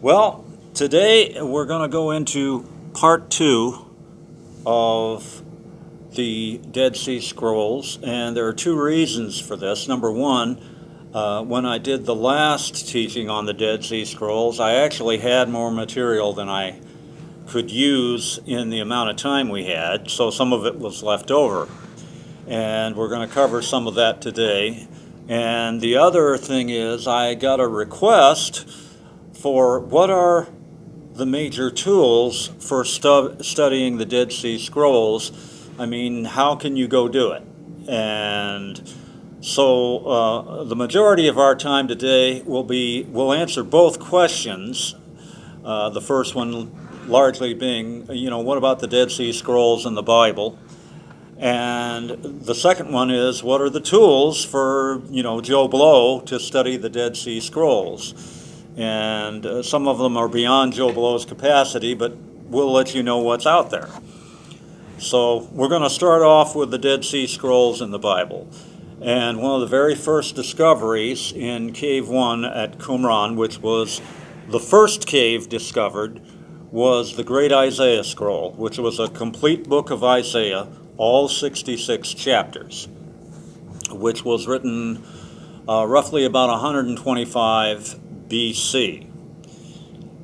Well, today we're going to go into part two of the Dead Sea Scrolls, and there are two reasons for this. Number one, when I did the last teaching on the Dead Sea Scrolls, I actually had more material than I could use in the amount of time we had, so some of it was left over. And we're going to cover some of that today. And the other thing is, I got a request for what are the major tools for studying the Dead Sea Scrolls. I mean, how can you go do it? And so the majority of our time today we'll answer both questions. The first one largely being, what about the Dead Sea Scrolls in the Bible? And the second one is, what are the tools for, Joe Blow to study the Dead Sea Scrolls? And some of them are beyond Joe Blow's capacity, but we'll let you know what's out there. So we're going to start off with the Dead Sea Scrolls in the Bible. And one of the very first discoveries in Cave 1 at Qumran, which was the first cave discovered, was the Great Isaiah Scroll, which was a complete book of Isaiah, all 66 chapters, which was written roughly about 125 BC.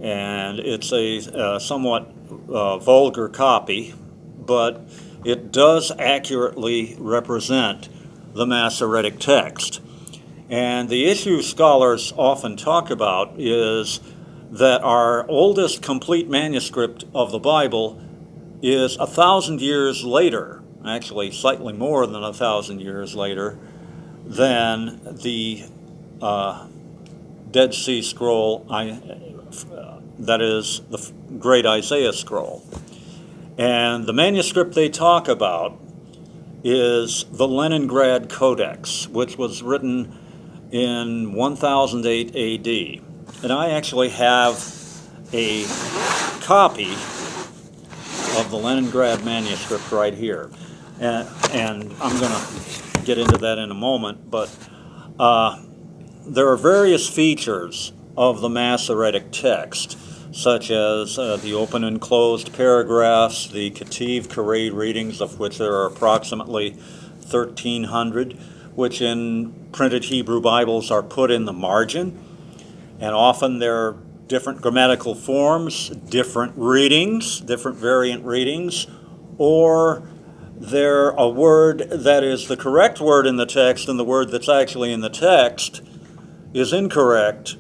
And it's a somewhat vulgar copy, but it does accurately represent the Masoretic text. And the issue scholars often talk about is that our oldest complete manuscript of the Bible is 1,000 years later, actually slightly more than 1,000 years later, than the Dead Sea Scroll, that is the Great Isaiah Scroll. And the manuscript they talk about is the Leningrad Codex, which was written in 1008 AD. And I actually have a copy of the Leningrad manuscript right here. And I'm going to get into that in a moment, but there are various features of the Masoretic text, such as the open and closed paragraphs, the Ketiv Karei readings, of which there are approximately 1,300, which in printed Hebrew Bibles are put in the margin. And often there are different grammatical forms, different readings, different variant readings, or they're a word that is the correct word in the text and the word that's actually in the text is incorrect,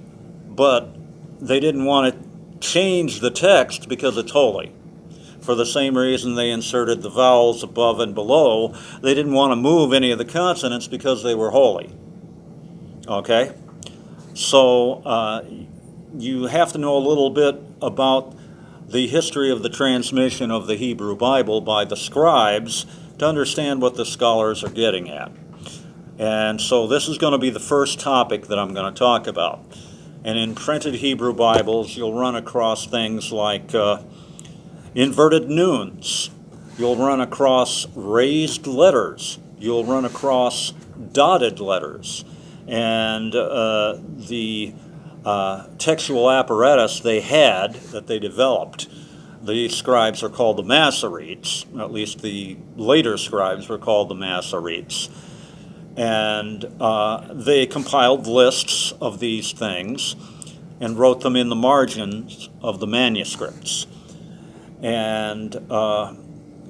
but they didn't want to change the text because it's holy. For the same reason they inserted the vowels above and below, they didn't want to move any of the consonants because they were holy. Okay? So you have to know a little bit about the history of the transmission of the Hebrew Bible by the scribes to understand what the scholars are getting at. And so this is going to be the first topic that I'm going to talk about. And in printed Hebrew Bibles, you'll run across things like inverted nuns. You'll run across raised letters. You'll run across dotted letters. And the textual apparatus they had, that they developed, the scribes are called the Masoretes, at least the later scribes were called the Masoretes. And they compiled lists of these things and wrote them in the margins of the manuscripts. And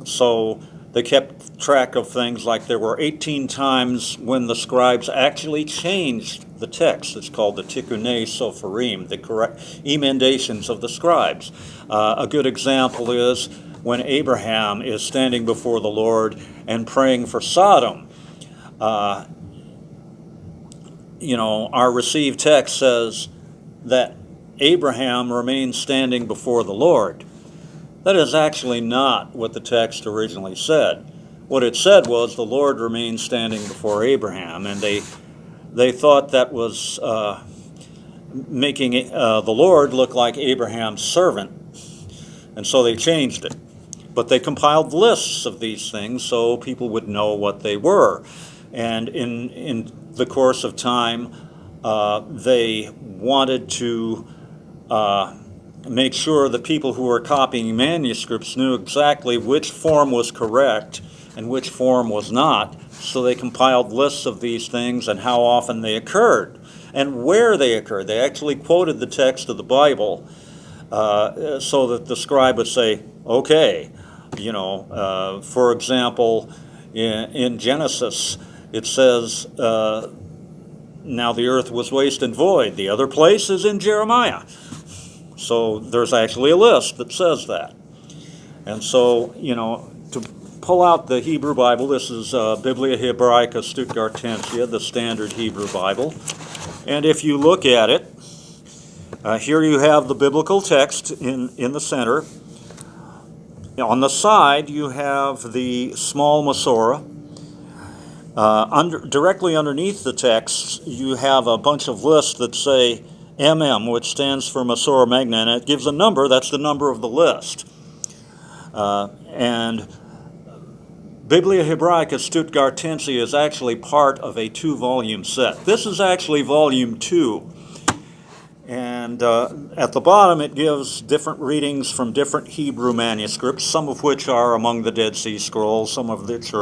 so they kept track of things like there were 18 times when the scribes actually changed the text. It's called the Tikkunei Sopharim, the correct emendations of the scribes. A good example is when Abraham is standing before the Lord and praying for Sodom. Our received text says that Abraham remained standing before the Lord. That is actually not what the text originally said. What it said was the Lord remained standing before Abraham, and they thought that was making the Lord look like Abraham's servant, and so they changed it. But they compiled lists of these things so people would know what they were. And in the course of time, they wanted to make sure that people who were copying manuscripts knew exactly which form was correct and which form was not. So they compiled lists of these things and how often they occurred and where they occurred. They actually quoted the text of the Bible so that the scribe would say, okay, for example, in Genesis, it says, now the earth was waste and void. The other place is in Jeremiah. So there's actually a list that says that. And so, to pull out the Hebrew Bible, this is Biblia Hebraica Stuttgartensia, the standard Hebrew Bible. And if you look at it, here you have the biblical text in the center. On the side, you have the small Masorah. Directly underneath the text, you have a bunch of lists that say MM, which stands for Masorah Magna, and it gives a number. That's the number of the list. And Biblia Hebraica Stuttgartensia is actually part of a 2-volume set. This is actually volume 2. And at the bottom, it gives different readings from different Hebrew manuscripts, some of which are among the Dead Sea Scrolls, some of which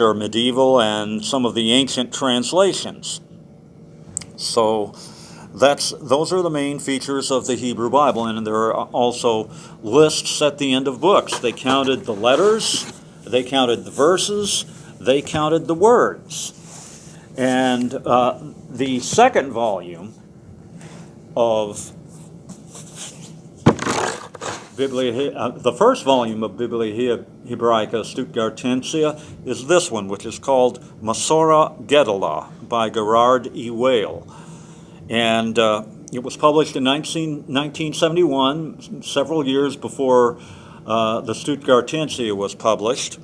are medieval, and some of the ancient translations. So those are the main features of the Hebrew Bible, and there are also lists at the end of books. They counted the letters, they counted the verses, they counted the words. And the second volume of the first volume of Biblia Hebraica Stuttgartensia is this one, which is called Masorah Gedolah by Gerard E. Whale. And it was published in 1971, several years before the Stuttgartensia was published.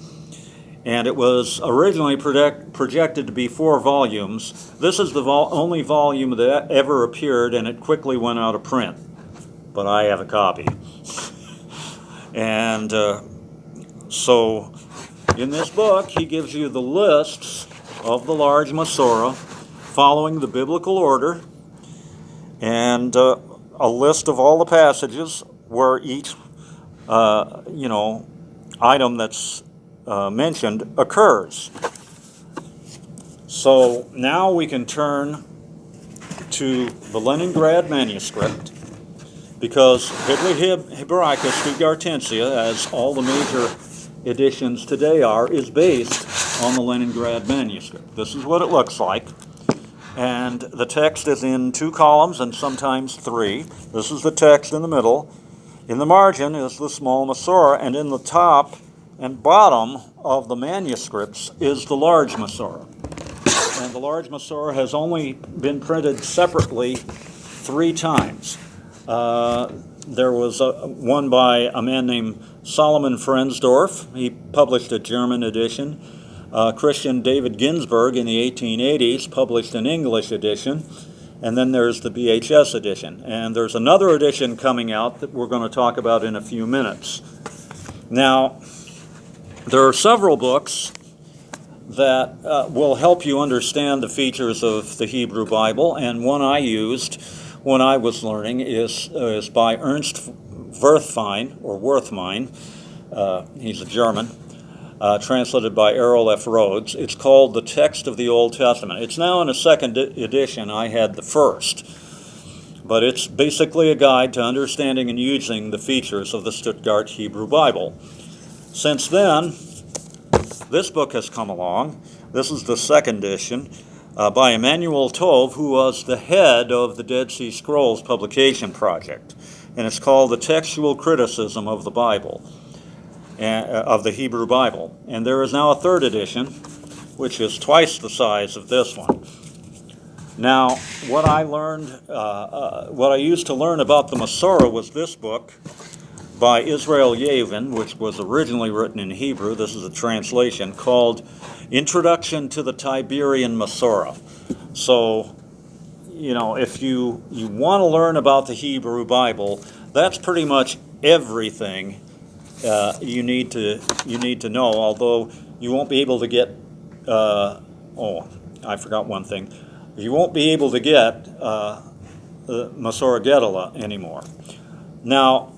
And it was originally projected to be 4 volumes. This is the only volume that ever appeared, and it quickly went out of print. But I have a copy. And so in this book, he gives you the lists of the large Masorah following the biblical order, and a list of all the passages where each item that's mentioned occurs. So now we can turn to the Leningrad manuscript, because Biblia Hebraica Stuttgartensia, as all the major editions today are, is based on the Leningrad manuscript. This is what it looks like. And the text is in 2 columns and sometimes 3. This is the text in the middle. In the margin is the small Masorah, and in the top and bottom of the manuscripts is the large Masorah. And the large Masorah has only been printed separately 3 times. There was one by a man named Solomon Frensdorf. He published a German edition. Christian David Ginsburg in the 1880s published an English edition. And then there's the BHS edition. And there's another edition coming out that we're going to talk about in a few minutes. Now, there are several books that will help you understand the features of the Hebrew Bible, and one I used when I was learning is by Ernst Werthwein. He's a German, translated by Errol F. Rhodes. It's called The Text of the Old Testament. It's now in a second edition. I had the first. But it's basically a guide to understanding and using the features of the Stuttgart Hebrew Bible. Since then, this book has come along. This is the second edition by Emmanuel Tov, who was the head of the Dead Sea Scrolls publication project. And it's called The Textual Criticism of the Bible, of the Hebrew Bible. And there is now a third edition, which is twice the size of this one. Now, what I used to learn about the Masorah was this book by Israel Yavin, which was originally written in Hebrew. This is a translation called Introduction to the Tiberian Masorah. So, if you want to learn about the Hebrew Bible, that's pretty much everything you need to know. Although you won't be able to get. I forgot one thing. You won't be able to get Masorah Gedala anymore. Now,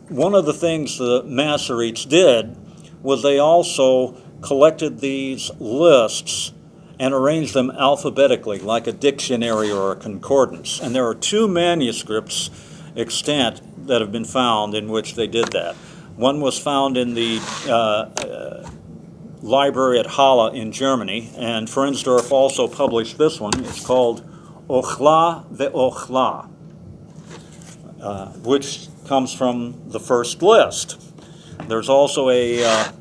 one of the things the Masoretes did was they also collected these lists and arranged them alphabetically, like a dictionary or a concordance. And there are two manuscripts extant that have been found in which they did that. One was found in the library at Halle in Germany, and Frensdorf also published this one. It's called Ochla ve'Ochla, which comes from the first list. There's also a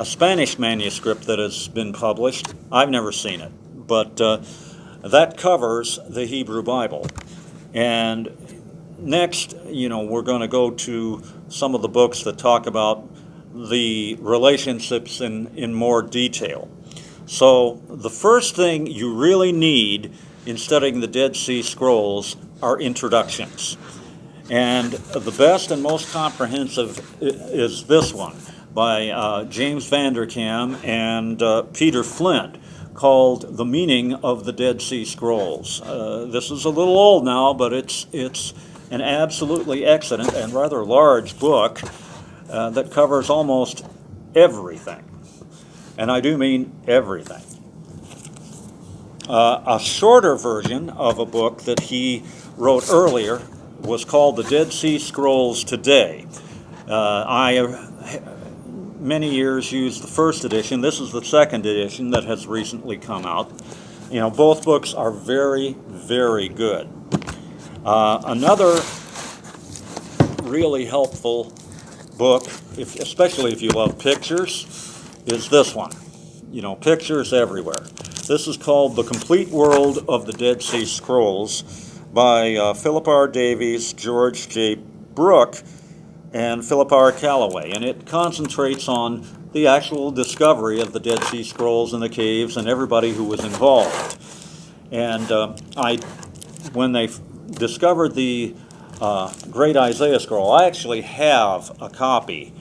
Spanish manuscript that has been published. I've never seen it, but that covers the Hebrew Bible. And next, we're going to go to some of the books that talk about the relationships in more detail. So the first thing you really need in studying the Dead Sea Scrolls are introductions. And the best and most comprehensive is this one by James Vanderkam and Peter Flint, called The Meaning of the Dead Sea Scrolls. This is a little old now, but it's an absolutely excellent and rather large book that covers almost everything. And I do mean everything. A shorter version of a book that he wrote earlier was called The Dead Sea Scrolls Today. I many years used the first edition. This is the second edition that has recently come out. Both books are very, very good. Another really helpful book, especially if you love pictures, is this one. Pictures everywhere. This is called The Complete World of the Dead Sea Scrolls by Philip R. Davies, George J. Brooke, and Philip R. Calloway. And it concentrates on the actual discovery of the Dead Sea Scrolls in the caves and everybody who was involved. And when they discovered the Great Isaiah Scroll, I actually have a copy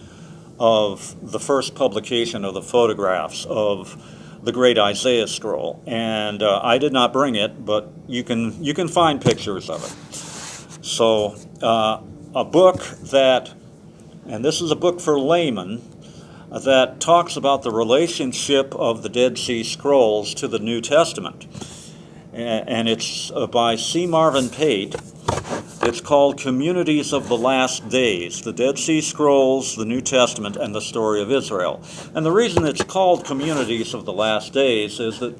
of the first publication of the photographs of the Great Isaiah Scroll, and I did not bring it, but you can find pictures of it. So a book that, and this is a book for laymen, that talks about the relationship of the Dead Sea Scrolls to the New Testament, and it's by C. Marvin Pate. It's called Communities of the Last Days, the Dead Sea Scrolls, the New Testament, and the Story of Israel. And the reason it's called Communities of the Last Days is that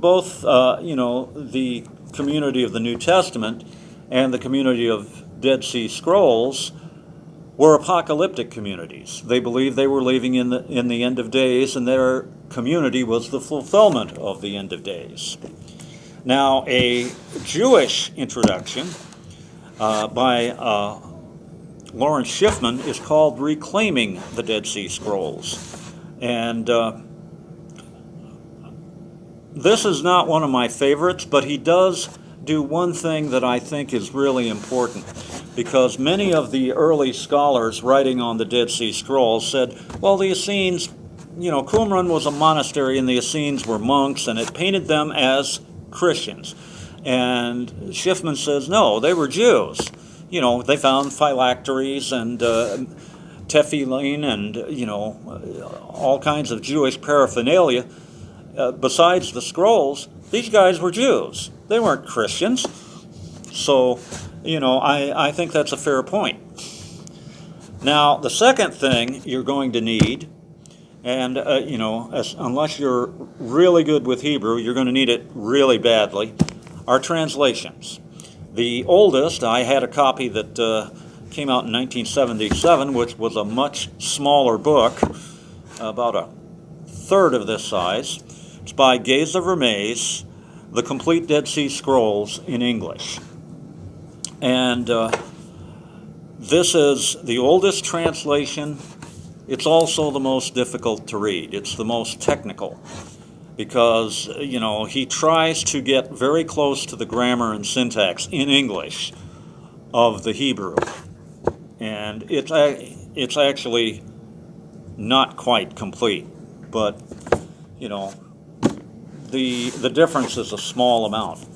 both, the community of the New Testament and the community of Dead Sea Scrolls were apocalyptic communities. They believed they were living in the end of days, and their community was the fulfillment of the end of days. Now, a Jewish introduction by Lawrence Schiffman is called Reclaiming the Dead Sea Scrolls. And this is not one of my favorites, but he does do one thing that I think is really important, because many of the early scholars writing on the Dead Sea Scrolls said, well, the Essenes, Qumran was a monastery and the Essenes were monks, and it painted them as Christians. And Schiffman says, no, they were Jews. They found phylacteries and tefillin and, all kinds of Jewish paraphernalia. Besides the scrolls, these guys were Jews. They weren't Christians. So, I think that's a fair point. Now, the second thing you're going to need, and, unless you're really good with Hebrew, you're going to need it really badly, are translations. The oldest, I had a copy that came out in 1977, which was a much smaller book, about a third of this size. It's by Geza Vermees, The Complete Dead Sea Scrolls in English. And this is the oldest translation. It's also the most difficult to read. It's the most technical, because, he tries to get very close to the grammar and syntax in English of the Hebrew. And it's actually not quite complete, but, the difference is a small amount.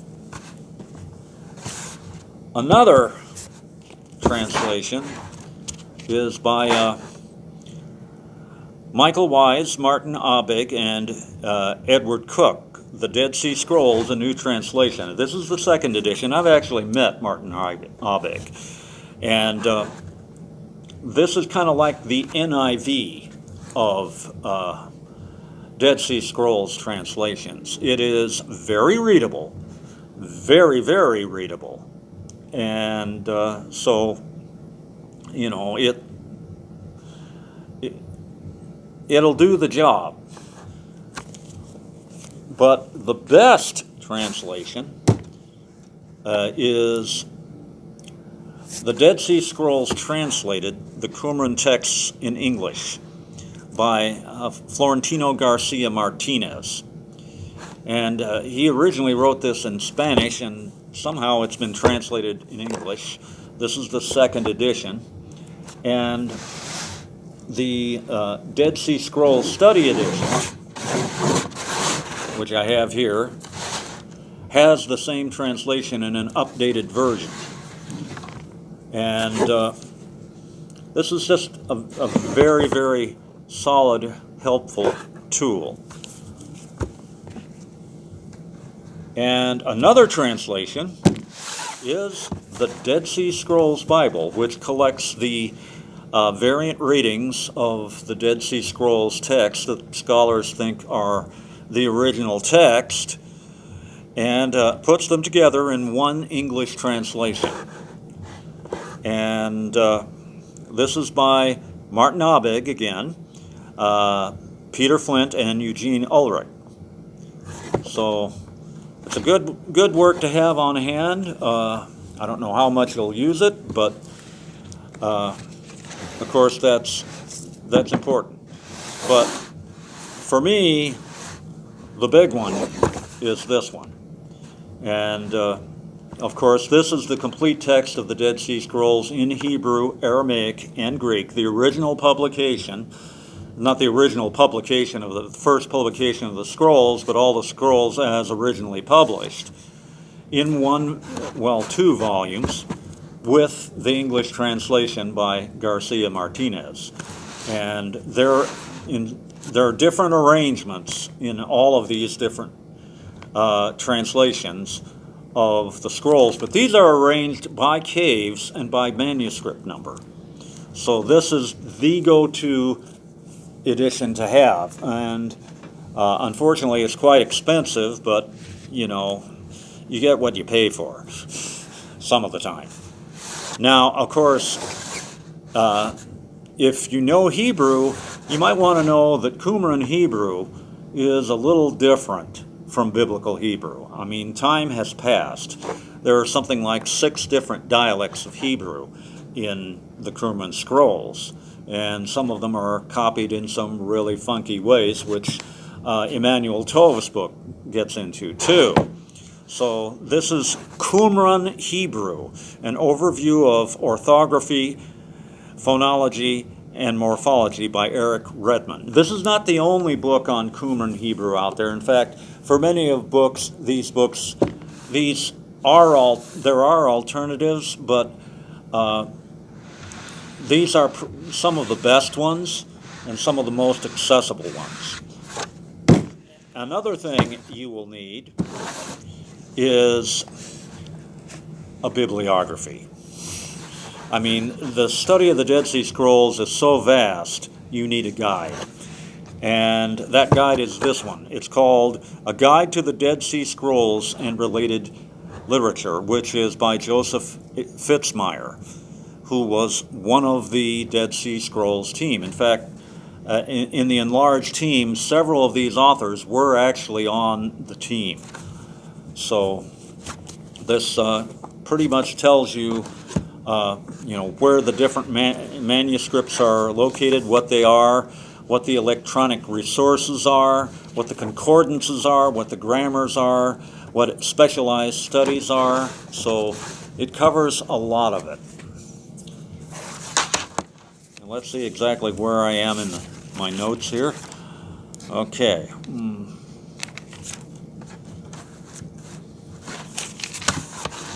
Another translation is by Michael Wise, Martin Abegg, and Edward Cook, The Dead Sea Scrolls, a New Translation. This is the second edition. I've actually met Martin Abegg, and this is kind of like the NIV of Dead Sea Scrolls translations. It is very readable, very, very readable. And so, you know, it'll do the job. But the best translation is the Dead Sea Scrolls Translated, the Qumran Texts in English, by Florentino Garcia Martinez. And he originally wrote this in Spanish, and somehow it's been translated in English. This is the second edition. And the Dead Sea Scrolls Study Edition, which I have here, has the same translation in an updated version. And this is just a very, very solid, helpful tool. And another translation is the Dead Sea Scrolls Bible, which collects the variant readings of the Dead Sea Scrolls text that scholars think are the original text, and puts them together in one English translation. And this is by Martin Abegg again, Peter Flint, and Eugene Ulrich. So it's a good work to have on hand. I don't know how much you'll use it, but of course that's important. But for me, the big one is this one. And of course, this is the complete text of the Dead Sea Scrolls in Hebrew, Aramaic, and Greek, the original publication. Not the original publication of the first publication of the scrolls, but all the scrolls as originally published in two volumes with the English translation by Garcia Martinez. And there are different arrangements in all of these different translations of the scrolls, but these are arranged by caves and by manuscript number. So this is the go-to edition to have, and unfortunately it's quite expensive, but you know, you get what you pay for some of the time. Now, of course, if you know Hebrew, you might want to know that Qumran Hebrew is a little different from Biblical Hebrew. I mean, time has passed. There are something like 6 different dialects of Hebrew in the Qumran scrolls, and some of them are copied in some really funky ways, which Emmanuel Tov's book gets into too. So this is Qumran Hebrew, an overview of orthography, phonology, and morphology by Eric Redmond. This is not the only book on Qumran Hebrew out there. In fact, for many of there are alternatives, but these are some of the best ones and some of the most accessible ones. Another thing you will need is a bibliography. I mean, the study of the Dead Sea Scrolls is so vast, you need a guide. And that guide is this one. It's called A Guide to the Dead Sea Scrolls and Related Literature, which is by Joseph Fitzmyer, who was one of the Dead Sea Scrolls team. In fact, in the enlarged team, several of these authors were actually on the team. So this pretty much tells you, where the different manuscripts are located, what they are, what the electronic resources are, what the concordances are, what the grammars are, what specialized studies are. So it covers a lot of it. And let's see exactly where I am in my notes here. Okay.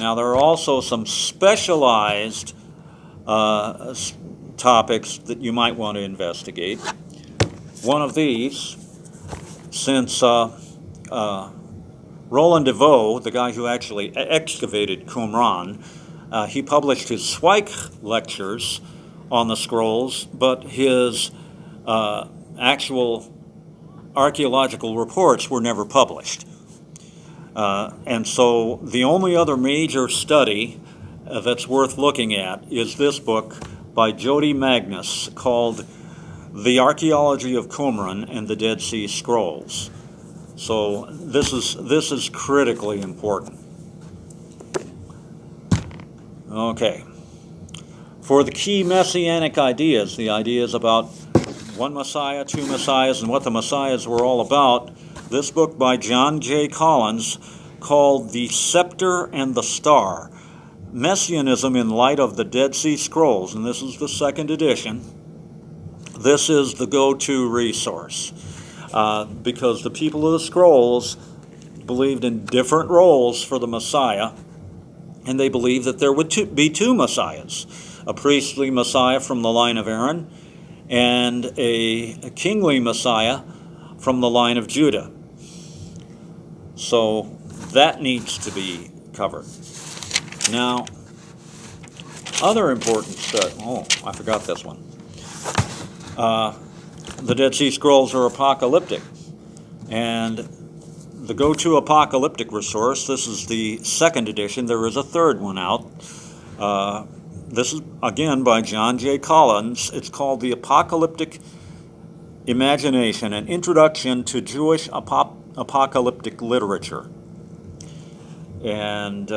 Now, there are also some specialized topics that you might want to investigate. One of these, since Roland de Vaux, the guy who actually excavated Qumran, he published his Zweig lectures on the scrolls, but his actual archaeological reports were never published. And so the only other major study that's worth looking at is this book by Jody Magnus called The Archaeology of Qumran and the Dead Sea Scrolls. So this is critically important. Okay. For the key messianic ideas, the ideas about one Messiah, two Messiahs, and what the Messiahs were all about, this book by John J. Collins called The Scepter and the Star, Messianism in Light of the Dead Sea Scrolls, and this is the second edition. This is the go-to resource because the people of the scrolls believed in different roles for the Messiah, and they believed that there would be two Messiahs, a priestly Messiah from the line of Aaron and a kingly Messiah from the line of Judah. So that needs to be covered. Now, other important stuff. Oh, I forgot this one. The Dead Sea Scrolls are apocalyptic. And the go-to apocalyptic resource, this is the second edition. There is a third one out. This is, again, by John J. Collins. It's called The Apocalyptic Imagination, an Introduction to Jewish Apocalyptic Literature. And,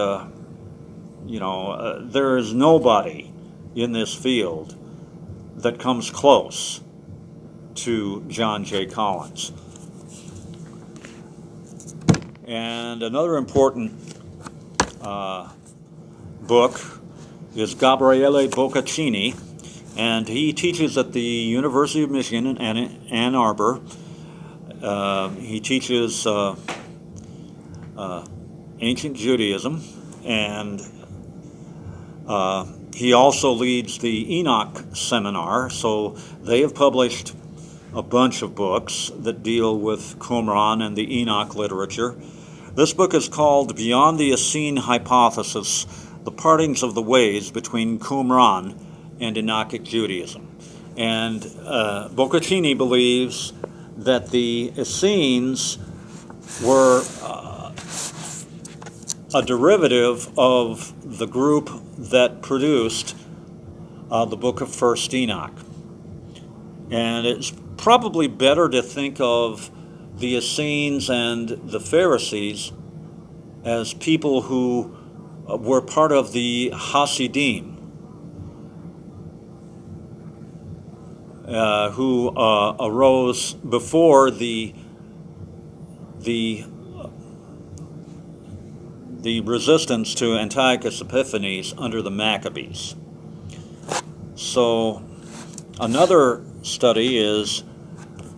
there is nobody in this field that comes close to John J. Collins. And another important book is Gabriele Boccaccini, and he teaches at the University of Michigan in Ann Arbor. He teaches ancient Judaism, and he also leads the Enoch Seminar, so they have published a bunch of books that deal with Qumran and the Enoch literature. This book is called Beyond the Essene Hypothesis, The Partings of the Ways Between Qumran and Enochic Judaism. And Boccaccini believes that the Essenes were a derivative of the group that produced the book of First Enoch. And it's probably better to think of the Essenes and the Pharisees as people who were part of the Hasidim, who arose before the resistance to Antiochus Epiphanes under the Maccabees. So another study is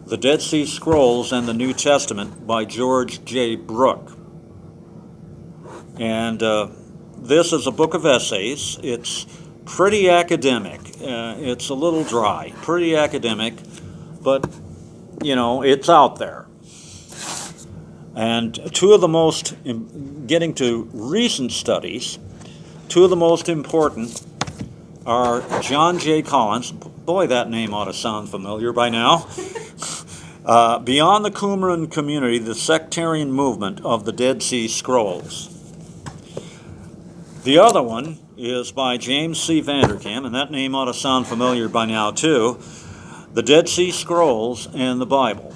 The Dead Sea Scrolls and the New Testament by George J. Brooke. And this is a book of essays. It's pretty academic. It's a little dry, pretty academic, but, it's out there. And getting to recent studies, two of the most important are John J. Collins. Boy, that name ought to sound familiar by now. Beyond the Qumran Community, the Sectarian Movement of the Dead Sea Scrolls. The other one is by James C. Vanderkam, and that name ought to sound familiar by now too, The Dead Sea Scrolls and the Bible.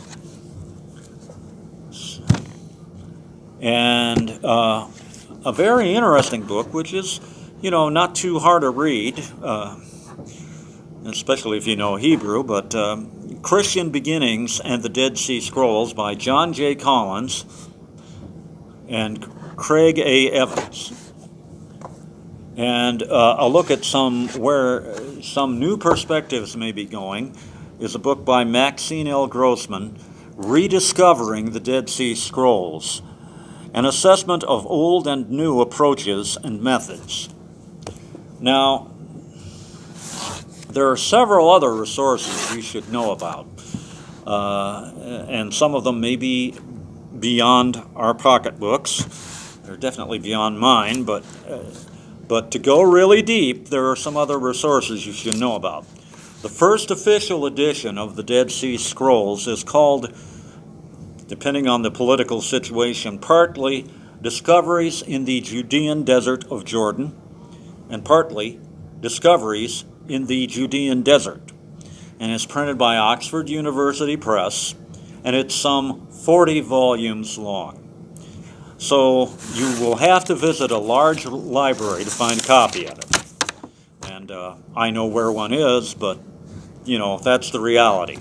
And a very interesting book, which is, not too hard to read, especially if you know Hebrew, but Christian Beginnings and the Dead Sea Scrolls by John J. Collins and Craig A. Evans. And a look at where some new perspectives may be going is a book by Maxine L. Grossman, Rediscovering the Dead Sea Scrolls. an assessment of old and new approaches and methods. Now, there are several other resources you should know about, and some of them may be beyond our pocketbooks. They're definitely beyond mine, but to go really deep, there are some other resources you should know about. The first official edition of the Dead Sea Scrolls is called, depending on the political situation, partly Discoveries in the Judean Desert of Jordan, and partly Discoveries in the Judean Desert. And it's printed by Oxford University Press, and it's some 40 volumes long. So you will have to visit a large library to find a copy of it. And I know where one is, but, that's the reality.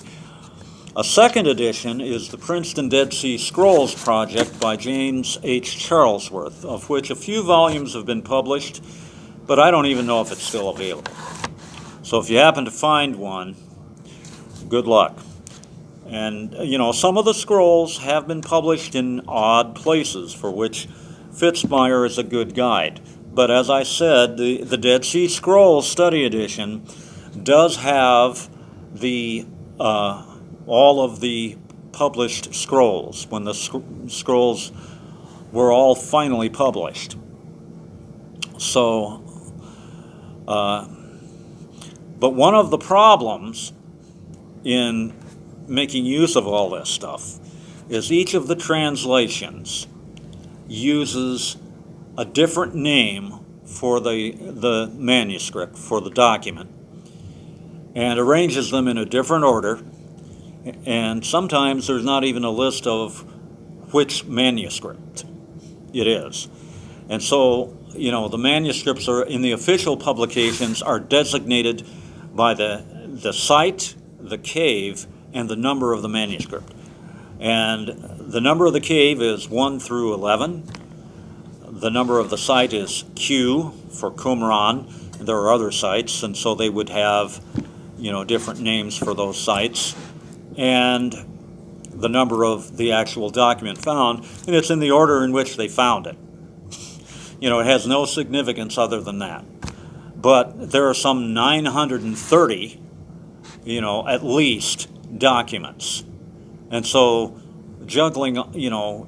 A second edition is the Princeton Dead Sea Scrolls Project by James H. Charlesworth, of which a few volumes have been published, but I don't even know if it's still available. So if you happen to find one, good luck. And, some of the scrolls have been published in odd places, for which Fitzmyer is a good guide. But as I said, the Dead Sea Scrolls Study Edition does have the all of the published scrolls, when the scrolls were all finally published. So, but one of the problems in making use of all this stuff is each of the translations uses a different name for the manuscript, for the document, and arranges them in a different order, and sometimes there's not even a list of which manuscript it is. And so, the manuscripts are in the official publications are designated by the site, the cave, and the number of the manuscript. And the number of the cave is 1 through 11. The number of the site is Q for Qumran. There are other sites, and so they would have, different names for those sites. And the number of the actual document found, and it's in the order in which they found it. It has no significance other than that. But there are some 930, at least, documents. And so juggling,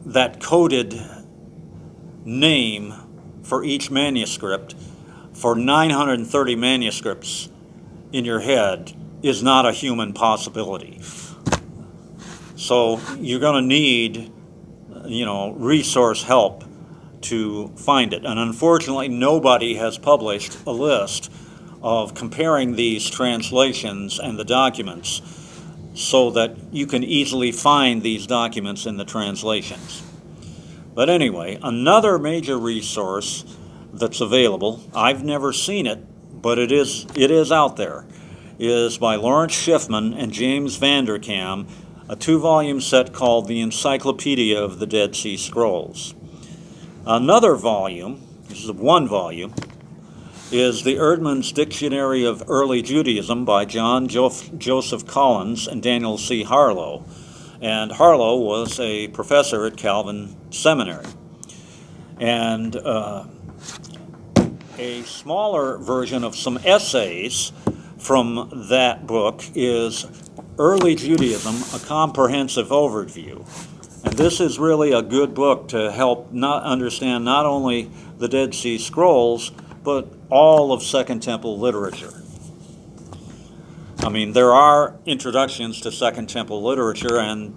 that coded name for each manuscript for 930 manuscripts in your head is not a human possibility. So you're going to need, resource help to find it. And unfortunately, nobody has published a list of comparing these translations and the documents so that you can easily find these documents in the translations. But anyway, another major resource that's available, I've never seen it, but it is out there, is by Lawrence Schiffman and James Vanderkam, a 2-volume set called The Encyclopedia of the Dead Sea Scrolls. Another volume, this is 1 volume, is the Erdman's Dictionary of Early Judaism by John Joseph Collins and Daniel C. Harlow. And Harlow was a professor at Calvin Seminary. And a smaller version of some essays from that book is Early Judaism, A Comprehensive Overview. And this is really a good book to help understand not only the Dead Sea Scrolls, but all of Second Temple literature. I mean, there are introductions to Second Temple literature, and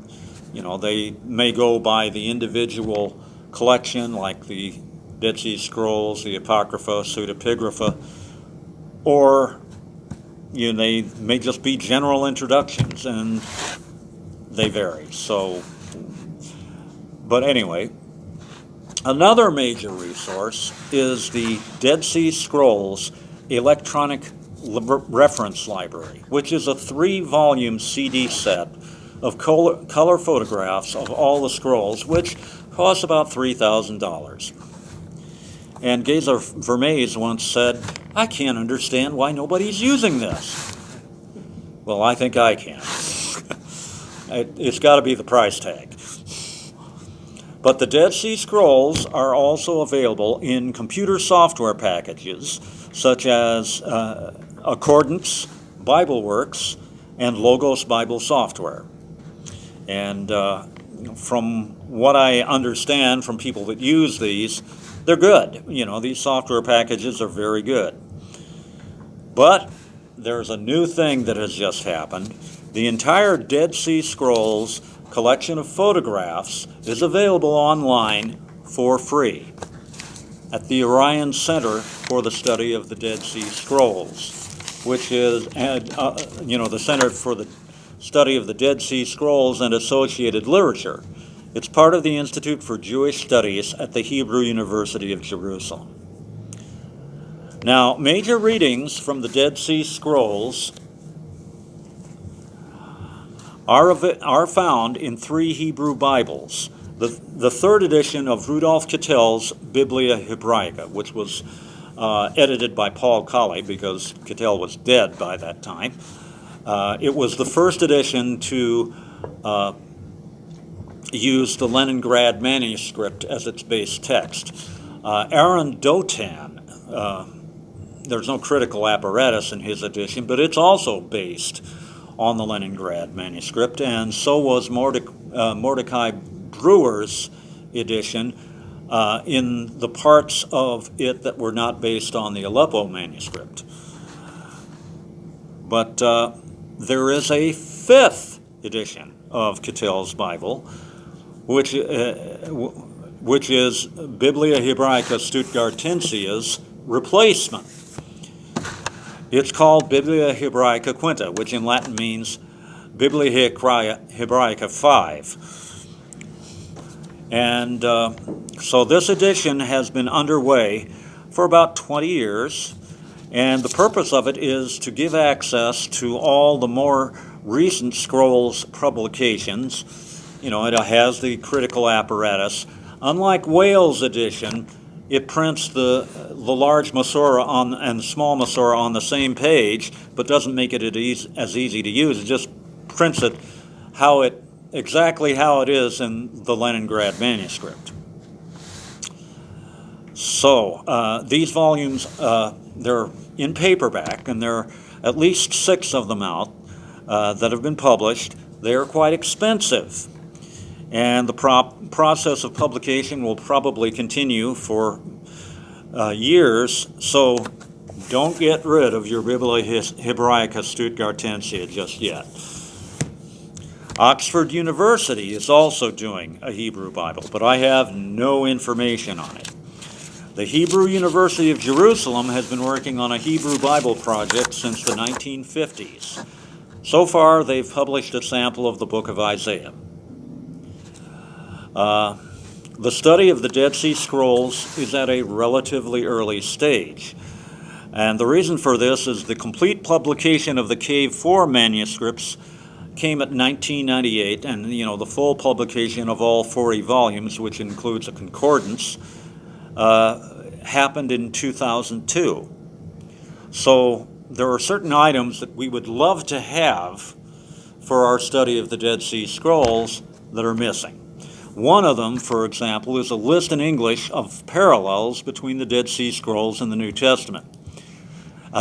they may go by the individual collection, like the Dead Sea Scrolls, the Apocrypha, Pseudepigrapha, or they may just be general introductions, and they vary. So, but anyway, another major resource is the Dead Sea Scrolls Electronic Reference Library, which is a 3-volume CD set of color photographs of all the scrolls, which costs about $3,000. And Geza Vermees once said, "I can't understand why nobody's using this." Well, I think I can. It's got to be the price tag. But the Dead Sea Scrolls are also available in computer software packages such as Accordance, BibleWorks, and Logos Bible Software. And from what I understand from people that use these, they're good. These software packages are very good. But there's a new thing that has just happened. The entire Dead Sea Scrolls collection of photographs is available online for free at the Orion Center for the Study of the Dead Sea Scrolls, which is the Center for the Study of the Dead Sea Scrolls and Associated Literature. It's part of the Institute for Jewish Studies at the Hebrew University of Jerusalem. Now, major readings from the Dead Sea Scrolls are found in 3 Hebrew Bibles. The third edition of Rudolf Kittel's Biblia Hebraica, which was edited by Paul Colley because Kittel was dead by that time. It was the first edition to use the Leningrad manuscript as its base text. Aaron Dotan, there's no critical apparatus in his edition, but it's also based on the Leningrad manuscript, and so was Mordecai Brewer's edition in the parts of it that were not based on the Aleppo manuscript. But there is a 5th edition of Kittel's Bible, which is Biblia Hebraica Stuttgartensia's replacement. It's called Biblia Hebraica Quinta, which in Latin means Biblia Hebraica 5. And so this edition has been underway for about 20 years, and the purpose of it is to give access to all the more recent scrolls publications. It has the critical apparatus. Unlike Wales' edition, it prints the large Masorah and the small Masorah on the same page, but doesn't make it as easy to use. It just prints it exactly how it is in the Leningrad manuscript. So these volumes, they're in paperback, and there are at least 6 of them out that have been published. They are quite expensive. And the process of publication will probably continue for years, so don't get rid of your Biblia Hebraica Stuttgartensia just yet. Oxford University is also doing a Hebrew Bible, but I have no information on it. The Hebrew University of Jerusalem has been working on a Hebrew Bible project since the 1950s. So far, they've published a sample of the book of Isaiah. The study of the Dead Sea Scrolls is at a relatively early stage. And the reason for this is the complete publication of the Cave 4 manuscripts came at 1998, and the full publication of all 40 volumes, which includes a concordance, happened in 2002. So there are certain items that we would love to have for our study of the Dead Sea Scrolls that are missing. One of them, for example, is a list in English of parallels between the Dead Sea Scrolls and the New Testament.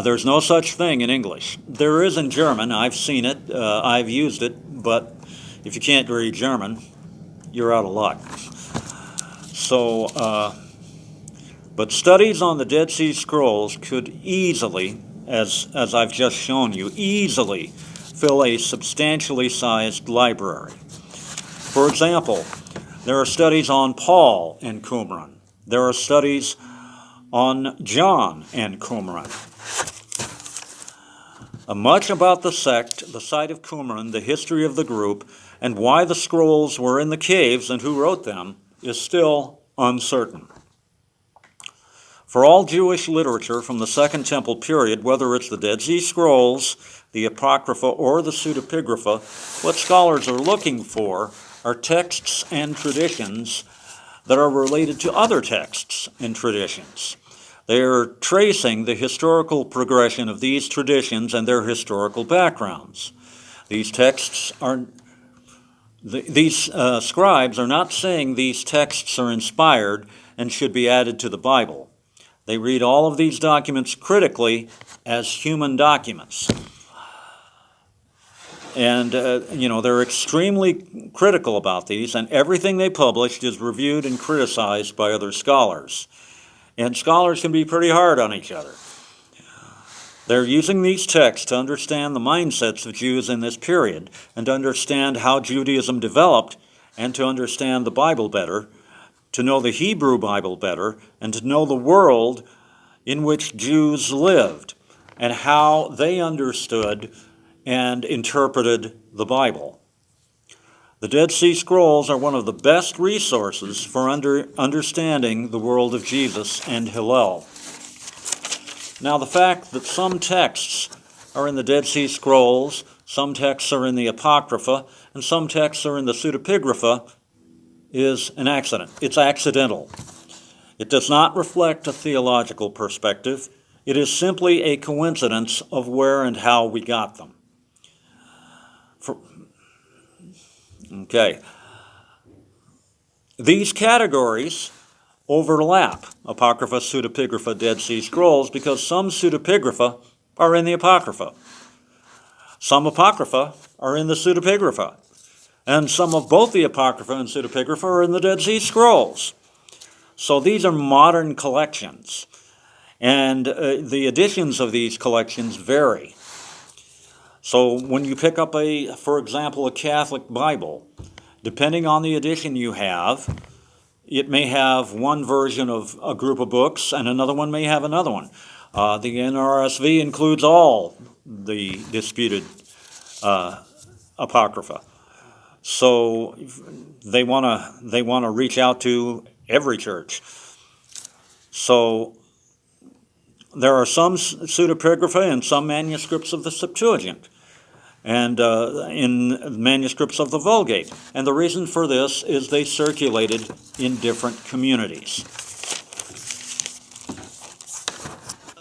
There's no such thing in English. There is in German. I've seen it. I've used it. But if you can't read German, you're out of luck. So, but studies on the Dead Sea Scrolls could easily, as I've just shown you, easily fill a substantially sized library. For example, there are studies on Paul and Qumran. There are studies on John and Qumran. Much about the sect, the site of Qumran, the history of the group, and why the scrolls were in the caves and who wrote them is still uncertain. For all Jewish literature from the Second Temple period, whether it's the Dead Sea Scrolls, the Apocrypha, or the Pseudepigrapha, what scholars are looking for are texts and traditions that are related to other texts and traditions. They are tracing the historical progression of these traditions and their historical backgrounds. These texts are These scribes are not saying these texts are inspired and should be added to the Bible. They read all of these documents critically as human documents. And, they're extremely critical about these, and everything they published is reviewed and criticized by other scholars. And scholars can be pretty hard on each other. They're using these texts to understand the mindsets of Jews in this period, and to understand how Judaism developed, and to understand the Bible better, to know the Hebrew Bible better, and to know the world in which Jews lived, and how they understood and interpreted the Bible. The Dead Sea Scrolls are one of the best resources for understanding the world of Jesus and Hillel. Now, the fact that some texts are in the Dead Sea Scrolls, some texts are in the Apocrypha, and some texts are in the Pseudepigrapha is an accident. It's accidental. It does not reflect a theological perspective. It is simply a coincidence of where and how we got them. These categories overlap, Apocrypha, Pseudepigrapha, Dead Sea Scrolls, because some Pseudepigrapha are in the Apocrypha. Some Apocrypha are in the Pseudepigrapha. And some of both the Apocrypha and Pseudepigrapha are in the Dead Sea Scrolls. So these are modern collections. And the editions of these collections vary. So when you pick up for example, a Catholic Bible, depending on the edition you have, it may have one version of a group of books and another one may have another one. The NRSV includes all the disputed Apocrypha. So they want to reach out to every church. So there are some Pseudepigrapha and some manuscripts of the Septuagint, and in manuscripts of the Vulgate. And the reason for this is they circulated in different communities.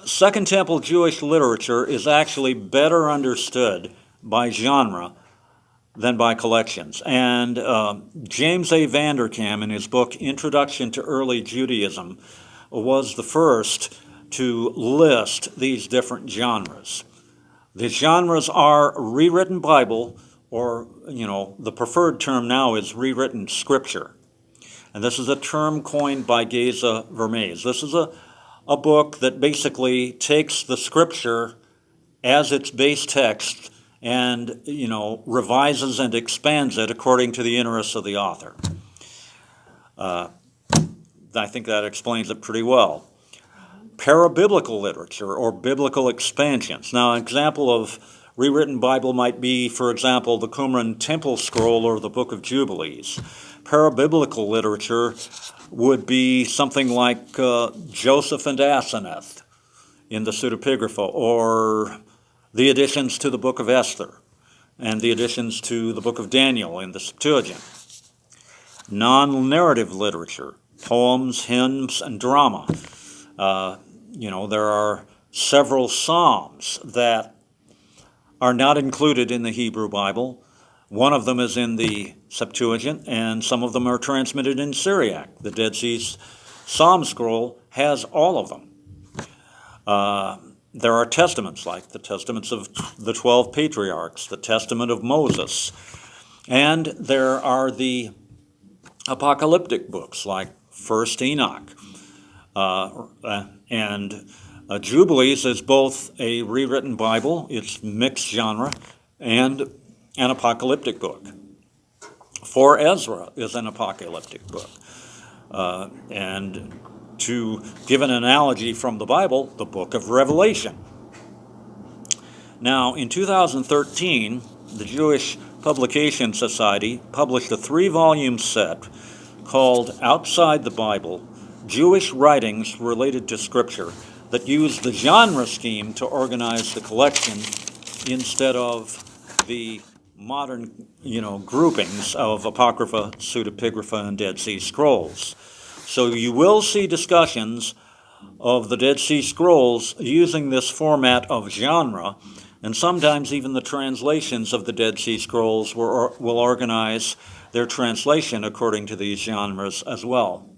Second Temple Jewish literature is actually better understood by genre than by collections. And James A. Vanderkam, in his book Introduction to Early Judaism, was the first to list these different genres. The genres are rewritten Bible, or, the preferred term now is rewritten Scripture. And this is a term coined by Geza Vermes. This is a book that basically takes the Scripture as its base text and, revises and expands it according to the interests of the author. I think that explains it pretty well. Parabiblical literature, or biblical expansions. Now, an example of rewritten Bible might be, for example, the Qumran Temple Scroll or the Book of Jubilees. Parabiblical literature would be something like Joseph and Asenath in the Pseudepigrapha, or the additions to the Book of Esther, and the additions to the Book of Daniel in the Septuagint. Non-narrative literature, poems, hymns, and drama. There are several psalms that are not included in the Hebrew Bible. One of them is in the Septuagint, and some of them are transmitted in Syriac. The Dead Sea Psalm Scroll has all of them. There are testaments, like the testaments of the 12 patriarchs, the Testament of Moses, and there are the apocalyptic books, like 1st Enoch. And Jubilees is both a rewritten Bible, it's mixed genre, and an apocalyptic book. For Ezra is an apocalyptic book. And to give an analogy from the Bible, the book of Revelation. Now, in 2013, the Jewish Publication Society published a 3-volume set called Outside the Bible, Jewish Writings Related to Scripture, that used the genre scheme to organize the collection instead of the modern, groupings of Apocrypha, Pseudepigrapha, and Dead Sea Scrolls. So you will see discussions of the Dead Sea Scrolls using this format of genre, And sometimes even the translations of the Dead Sea Scrolls will organize their translation according to these genres as well.